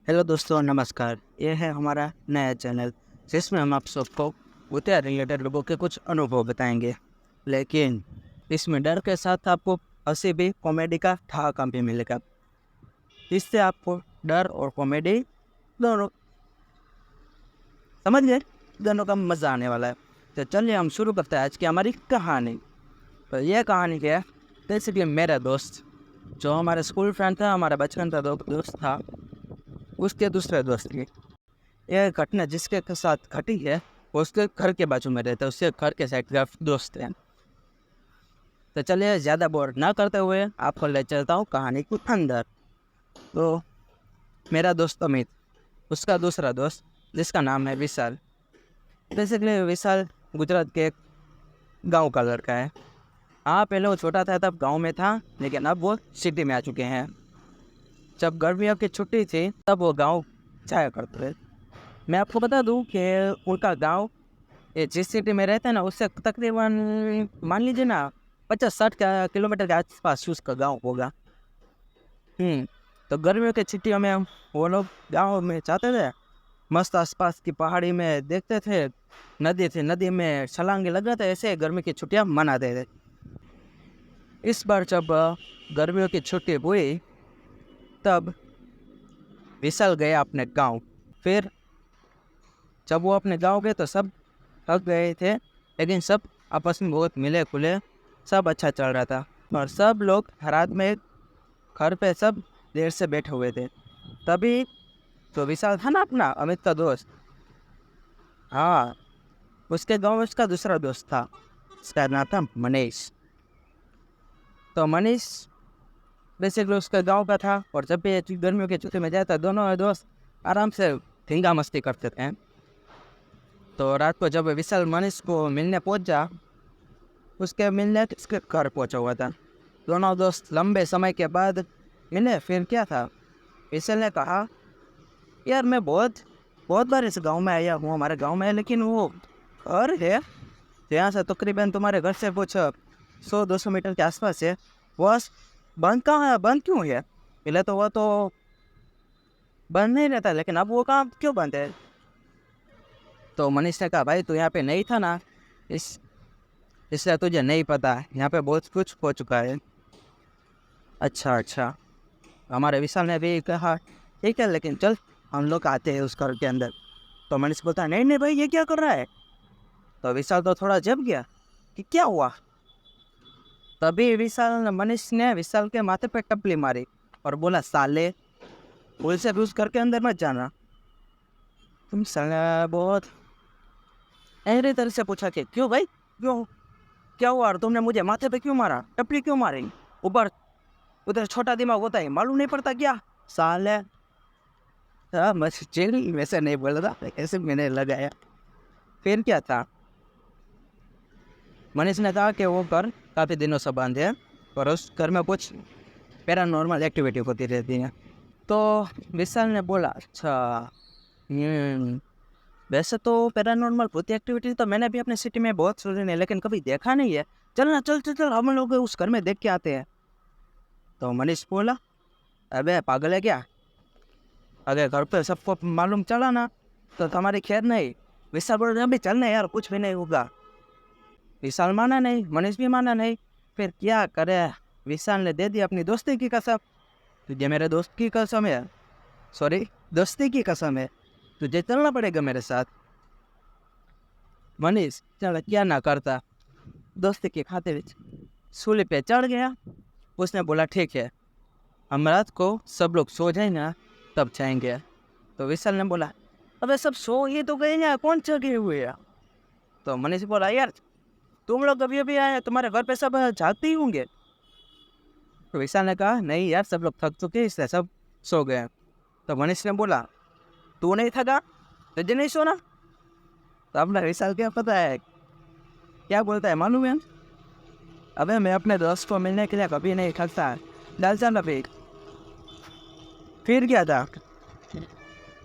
Hello दोस्तों, नमस्कार। ये है हमारा नया चैनल जिसमें हम आप सबको भूतिया रिलेटेड लोगों के कुछ अनुभव बताएंगे। लेकिन इसमें डर के साथ आपको हंसी भी, कॉमेडी का ठहाका भी मिलेगा। इससे आपको डर और कॉमेडी दोनों, समझ गए, दोनों का मज़ा आने वाला है। तो चलिए हम शुरू करते हैं आज की हमारी कहानी। तो यह कहानी क्या है, जैसे कि मेरा दोस्त जो हमारा स्कूल फ्रेंड था, हमारा बचपन का दोस्त था, उसके दूसरे दोस्त की यह घटना जिसके साथ घटी है वो उसके घर के बाजू में रहता है, उसके घर के साइड का दोस्त है। तो चलिए ज़्यादा बोर ना करते हुए आपको ले चलता हूँ कहानी के अंदर। तो मेरा दोस्त अमित, उसका दूसरा दोस्त जिसका नाम है विशाल। बेसिकली विशाल गुजरात के एक गांव का लड़का है। हाँ, पहले वो छोटा था तब गांव में था, लेकिन अब वो सिटी में आ चुके हैं। जब गर्मियों की छुट्टी थी तब वो गांव जाया करते थे। मैं आपको बता दूं कि उनका गांव, ये जिस सिटी में रहते हैं ना, उससे तकरीबन मान लीजिए ना 50-60 किलोमीटर के आसपास उसका गांव होगा। तो गर्मियों की छुट्टियों में वो लोग गांव में जाते थे, मस्त आसपास की पहाड़ी में देखते थे, नदी थी, नदी में छलांगे लगाते, ऐसे गर्मी की छुट्टियां मनाते थे। इस बार जब गर्मियों की छुट्टी हुई तब विशाल गया अपने गांव। फिर जब वो अपने गांव गए तो सब थक गए थे, लेकिन सब आपस में बहुत मिले खुले, सब अच्छा चल रहा था। और सब लोग रात में घर पे सब देर से बैठे हुए थे। तभी तो विशाल था ना, अपना अमित का दोस्त, हाँ, उसके गांव में उसका दूसरा दोस्त था, उसका नाम था मनीष। तो मनीष बेसिकली उसके गांव का था, और जब भी गर्मियों की छुट्टी में जाता दोनों दोस्त आराम से धींगा मस्ती करते थे। तो रात को जब विशाल मनीष को मिलने पहुंचा, उसके मिलने उसके घर पहुंचा हुआ था। दोनों दोस्त लंबे समय के बाद मिले। फिर क्या था, विशाल ने कहा, यार मैं बहुत बहुत बार इस गांव में आया हूँ, हमारे गांव में है, लेकिन वो घर है यहाँ से तकरीबन तुम्हारे घर से कुछ 100-200 मीटर के आसपास है, वो बंद कहाँ है, बंद क्यों है? पहले तो वो तो बंद नहीं रहता, लेकिन अब वो काम क्यों बंद है? तो मनीष ने कहा, भाई तू यहाँ पे नहीं था ना, इस इसलिए तुझे नहीं पता, यहाँ पे बहुत कुछ हो चुका है। अच्छा अच्छा, हमारे विशाल ने भी कहा, ठीक है, लेकिन चल हम लोग आते हैं उस घर के अंदर। तो मनीष बोलता, नहीं नहीं भाई, ये क्या कर रहा है? तो विशाल तो थोड़ा जब गया कि क्या हुआ। तभी मनीष ने विशाल के माथे पे टपली मारी और बोला, साले, भूल से भी उस घर के अंदर मत जाना। तुम साला बहुत ऐरे तरह से पूछा कि क्यों भाई, क्यों, क्या हुआ? और तुमने मुझे माथे पे क्यों मारा, टपली क्यों मारी? ऊपर उधर छोटा दिमाग होता है, मालूम नहीं पड़ता क्या साले? हाँ, मैं जेल वैसे नहीं बोल रहा, ऐसे मैंने लगाया। फिर क्या था, मनीष ने कहा कि वो घर काफ़ी दिनों से बंद है और उस घर में कुछ पैरानॉर्मल एक्टिविटी होती रहती है। तो विशाल ने बोला, अच्छा, हम्म, वैसे तो पैरानॉर्मल भूत एक्टिविटी तो मैंने भी अपने सिटी में बहुत सुनी है, लेकिन कभी देखा नहीं है। चल ना, चल चल चल, हम लोग उस घर में देख के आते हैं। तो मनीष बोला, अबे पागल है क्या, अगर घर पे सबको मालूम चला ना तो हमारी खैर नहीं। विशाल बोल रहे, अभी चलना यार, कुछ भी नहीं होगा। विशाल माना नहीं, मनीष भी माना नहीं। फिर क्या करे, विशाल ने दे दी अपनी दोस्ती की कसम। तुझे मेरे दोस्त की कसम है, सॉरी, दोस्ती की कसम है, तुझे चलना पड़ेगा मेरे साथ। मनीष चल क्या ना करता, दोस्ती के खाते में सूली पे चढ़ गया। उसने बोला, ठीक है, हम रात को सब लोग सो जाए ना तब जाएंगे। तो विशाल ने बोला, अबे सब सो ही तो गए ना, कौन जगे हुए हैं? तो मनीष बोला, यार तुम लोग अभी अभी आए, तुम्हारे घर पे सब जागते ही होंगे। तो विशाल ने कहा, नहीं यार, सब लोग थक चुके इसलिए सब सो गए। तो मनीष ने बोला, तू नहीं थका, तुझे नहीं सोना? तो अपना विशाल क्या पता है क्या बोलता है मालूम है, अबे मैं अपने दोस्त को मिलने के लिए कभी नहीं थकता, डाल चल अभी। फिर क्या था,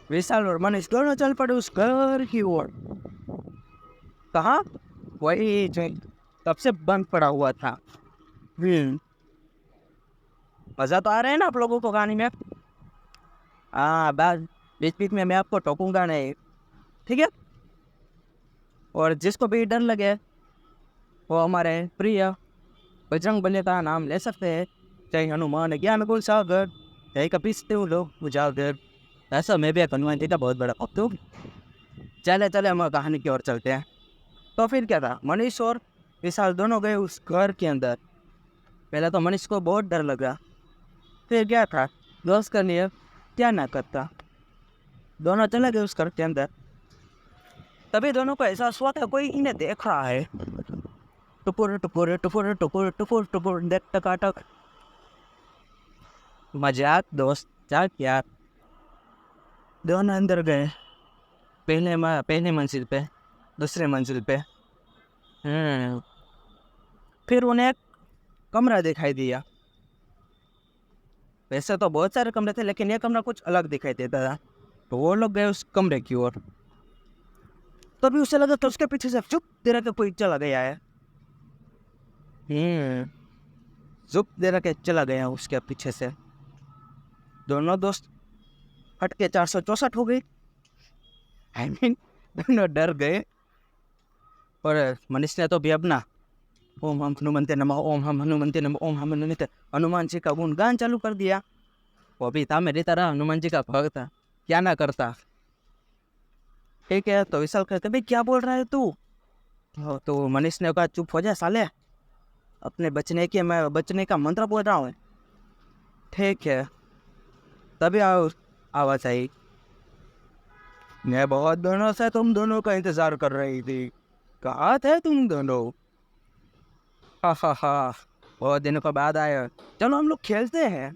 विशाल और मनीष दोनों चल पड़े उस घर की ओर। कहाँ? वही जो तब से बंद पड़ा हुआ था। मजा तो आ रहा है ना आप लोगों को कहानी में? हाँ, बीच बीच में मैं आपको टोकूंगा नहीं, ठीक है। और जिसको भी डर लगे वो हमारे प्रिय बजरंग बली का नाम ले सकते हैं। जय हनुमान ज्ञान गुण सागर, जय कपीसतिहु लोक उजागर। ऐसा मैं भी एक हनुमान जी का बहुत बड़ा भक्त हूँ। चले चले हम कहानी की ओर चलते हैं। तो फिर क्या था, मनीष और विशाल दोनों गए उस घर के अंदर। पहले तो मनीष को बहुत डर लगा, फिर क्या था, दोस्त का लिए क्या ना करता। दोनों चले गए उस घर के अंदर। तभी दोनों को एहसास हुआ कि कोई इन्हें देख रहा है। टुपुर टुपुर टुपुर टुपुर टुपुर टुपुर देख टकाटक। मजाक दोस्त, क्या यार। दोनों अंदर गए, पहली मंजिल पे, दूसरी मंजिल पे। फिर उन्हें एक कमरा दिखाई दिया। वैसे तो बहुत सारे कमरे थे, लेकिन यह कमरा कुछ अलग दिखाई देता था। तो वो लोग गए उस कमरे की ओर। तभी उसे लगा कि उसके पीछे से चुप देर के कोई चला गया है। चुप देर के चला गया उसके पीछे से। दोनों दोस्त हट के 464 हो गई। दोनों डर गए। और मनीष ने तो भी अपना ओम हम हनुमंते नमः, ओम हम हनुमंते नमः, ओम हम हनुमंते, हनुमान जी का गुणगान चालू कर दिया। वो भी था मेरी तरह हनुमान जी का भक्त था, क्या ना करता। ठीक है, तो विशाल कहते भाई क्या बोल रहा है तू। तो मनीष ने कहा चुप हो जा साले, अपने मैं बचने का मंत्र बोल रहा हूँ। ठीक है, तभी आवाज आई, मैं बहुत दिनों से तुम दोनों का इंतजार कर रही थी, कहाँ थे तुम दोनों। हा, बहुत दिनों के बाद आए, चलो हम लोग खेलते हैं।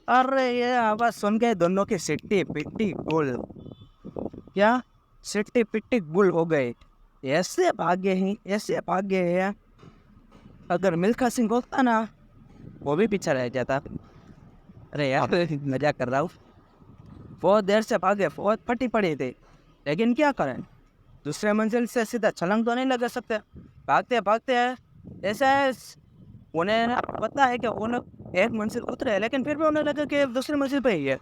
अरे ये आवाज सुन के दोनों की सिट्टी पिट्टी गुल। क्या सिट्टी पिट्टी गुल हो गए। ऐसे भाग्य है। अगर मिल्खा सिंह होता ना, वो भी पीछे रह जाता। अरे यार मजाक कर रहा हूँ। बहुत देर से भागे, बहुत फटी पड़ी थी, लेकिन क्या करें, दूसरे मंजिल से सीधा छलांग तो नहीं लगा सकते। भागते भागते ऐसा उन्हें पता है कि उन्हें एक मंजिल उतरे, लेकिन फिर भी उन्हें लगा कि दूसरी मंजिल पे ही है।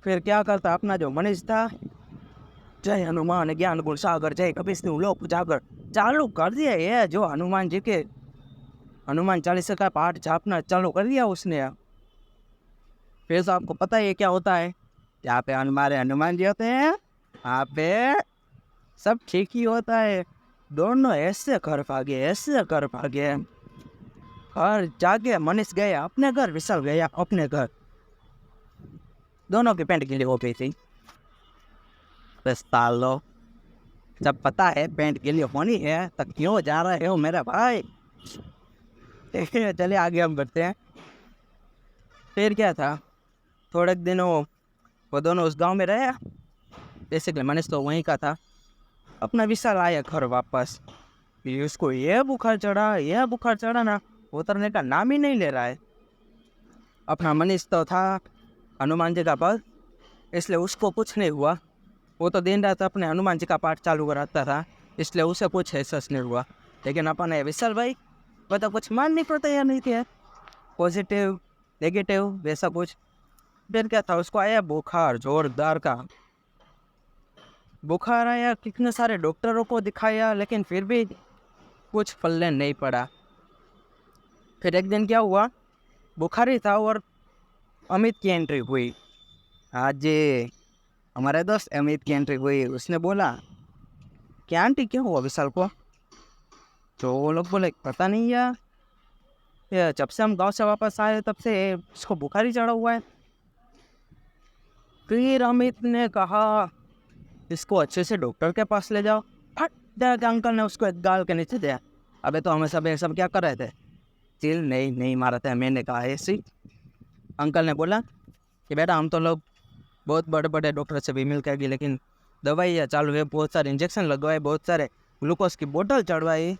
फिर क्या करता, अपना जो मनीष था, जय हनुमान ज्ञान गुण सागर, जय कपीसतिहु लोक उजागर, चालू कर दिया। ये जो हनुमान जी के हनुमान चालीसा का पाठ जापना चालू कर दिया उसने। फिर तो आपको पता है क्या होता है, यहाँ पे हमारे हनुमान जी होते हैं, वहाँ पे सब ठीक ही होता है। दोनों ऐसे घर भागे। घर जाके मनीष गया अपने घर, विशाल गया अपने घर। दोनों की पैंट गीली हो गई थी। बस लो, जब पता है पैंट गीली होनी है तो क्यों जा रहे हो मेरा भाई। चलिए आगे हम बढ़ते हैं। फिर क्या था, थोड़े दिनों वो दोनों उस गांव में रहे। बेसिकली मनीष तो वहीं का था। अपना विशाल आया घर वापस। उसको यह बुखार चढ़ा ना, उतरने का नाम ही नहीं ले रहा है। अपना मनीष तो था हनुमान जी का भक्त, इसलिए उसको कुछ नहीं हुआ। वो तो दिन रात अपने हनुमान जी का पाठ चालू कराता था, इसलिए उसे कुछ एहसास नहीं हुआ। लेकिन अपने विशाल भाई वो तो कुछ मानने पर तैयार नहीं थे, पॉजिटिव नेगेटिव वैसा कुछ। फिर क्या था, उसको आया बुखार, जोरदार का बुखार आया। कितने सारे डॉक्टरों को दिखाया, लेकिन फिर भी कुछ पल्ले नहीं पड़ा। फिर एक दिन क्या हुआ, बुखार ही था और अमित की एंट्री हुई। आज जी हमारे दोस्त अमित की एंट्री हुई। उसने बोला क्या आंटी क्या हुआ विशाल को। तो वो लोग बोले पता नहीं यार, जब से हम गांव से वापस आए तब से उसको बुखार ही चढ़ा हुआ है। फिर अमित ने कहा इसको अच्छे से डॉक्टर के पास ले जाओ। फट जाकर अंकल ने उसको एक गाल के नीचे दिया। अबे तो हमें सब क्या कर रहे थे, चिल नहीं मारा था। मैंने कहा ऐसी। अंकल ने बोला कि बेटा हम तो लोग बहुत बड़े बड़े डॉक्टर से भी मिल कर गए, लेकिन दवाइयाँ चालू है, बहुत सारे इंजेक्शन लगवाए, बहुत सारे ग्लूकोज की बोतल चढ़वाई,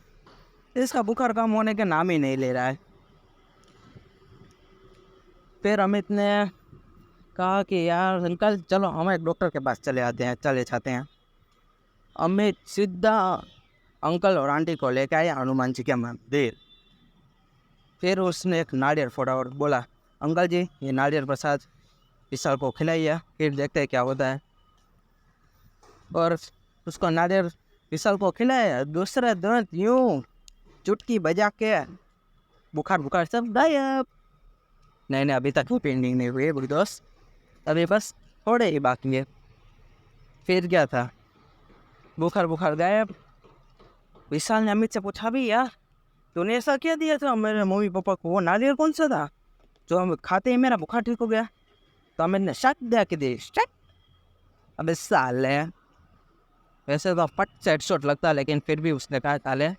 इसका बुखार कम होने के नाम ही नहीं ले रहा है। फिर अमित ने कहा कि यार अंकल चलो हम एक डॉक्टर के पास चले जाते हैं। अमित सीधा अंकल और आंटी को लेकर आया हनुमान जी के मंदिर। फिर उसने एक नारियल फोड़ा और बोला अंकल जी ये नारियल प्रसाद विशाल को खिलाइए, फिर देखते हैं क्या होता है। और उसको नारियल विशाल को खिलाया, दूसरा दिन यूं चुटकी बजा के बुखार सब गायब। नहीं अभी तक वो पेंडिंग नहीं हुई है बुरी दोस्त, अभी बस थोड़े ही बाकी है। फिर क्या था, बुखार गायब। विशाल ने अमित से पूछा, भी यार तूने ऐसा क्या दिया था मेरे मम्मी पापा को, वो नारियल कौन सा था जो हम खाते ही मेरा बुखार ठीक हो गया? तो अमित ने शक दिया कि दे शक। अबे साले, वैसे तो फट से हेडशॉट लगता, लेकिन फिर भी उसने कहा साले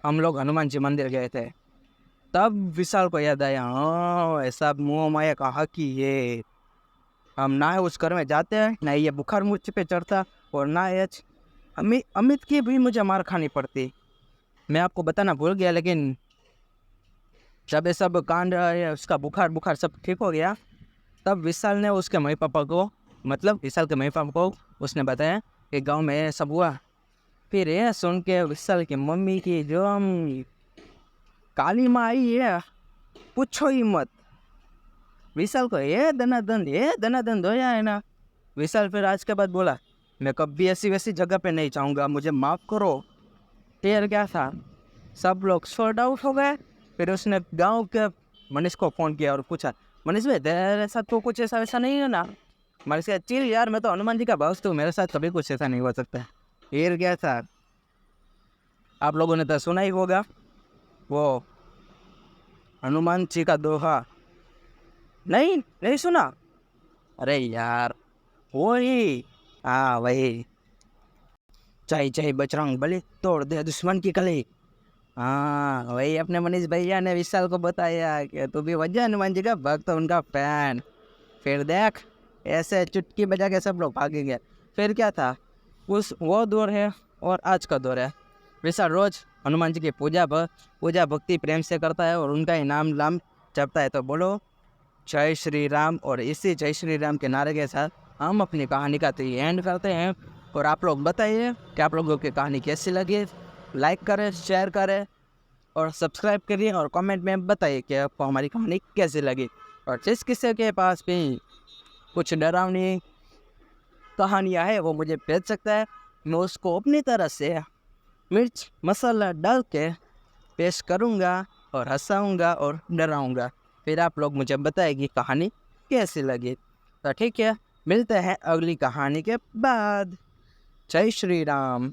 हम लोग हनुमान जी मंदिर गए थे। तब विशाल को याद आया, हाँ ऐसा मोह माया का हक ही ये, हम ना उस घर में जाते हैं, ना ये बुखार मुझ पे चढ़ता, और ना ये अमित की भी मुझे मार खानी पड़ती। मैं आपको बताना भूल गया, लेकिन जब ये सब कांड उसका बुखार सब ठीक हो गया, तब विशाल ने उसके मम्मी पापा को, मतलब विशाल के मम्मी पापा को उसने बताया कि गांव में ये सब हुआ। फिर ये सुन के विशाल की मम्मी की जो काली माँ आई है, पूछो ही मत। विशाल को ये दनादन धोया है ना। विशाल फिर आज के बाद बोला, मैं कभी ऐसी वैसी जगह पे नहीं जाऊँगा, मुझे माफ़ करो। फिर क्या था, सब लोग सॉर्ट आउट हो गए। फिर उसने गांव के मनीष को फ़ोन किया और पूछा, मनीष भाई तेरे साथ तो कुछ ऐसा वैसा नहीं है ना? मनीष कहा, चिल यार, मैं तो हनुमान जी का भक्त हूँ, मेरे साथ कभी कुछ ऐसा नहीं हो सकता। फिर क्या था, आप लोगों ने तो सुना ही होगा, वो हनुमान जी का दोहा। नहीं सुना? अरे यार वही, हाँ वही, चाहे चाहे बजरंग बली तोड़ दे दुश्मन की कली। हाँ वही अपने मनीष भैया ने विशाल को बताया कि तू भी वजह हनुमान जी का भक्त, उनका फैन। फिर देख ऐसे चुटकी बजा के सब लोग भागेंगे। फिर क्या था, वो दौर है और आज का दौर है। विशाल रोज हनुमान जी की पूजा भक्ति प्रेम से करता है और उनका ही नाम लाम जपता है। तो बोलो जय श्री राम, और इसी जय श्री राम के नारे के साथ हम अपनी कहानी का तो एंड करते हैं। और आप लोग बताइए कि आप लोगों की कहानी कैसी लगी, लाइक करें, शेयर करें और सब्सक्राइब करिए, और कमेंट में बताइए कि आपको हमारी कहानी कैसी लगी। और जिस किसी के पास भी कुछ डरावनी कहानियाँ है वो मुझे भेज सकता है, मैं उसको अपनी तरह से मिर्च मसाला डाल के पेश करूँगा और हंसाऊँगा और डराऊँगा। फिर आप लोग मुझे बताएगी कहानी कैसी लगी। तो ठीक है, मिलते हैं अगली कहानी के बाद। जय श्री राम।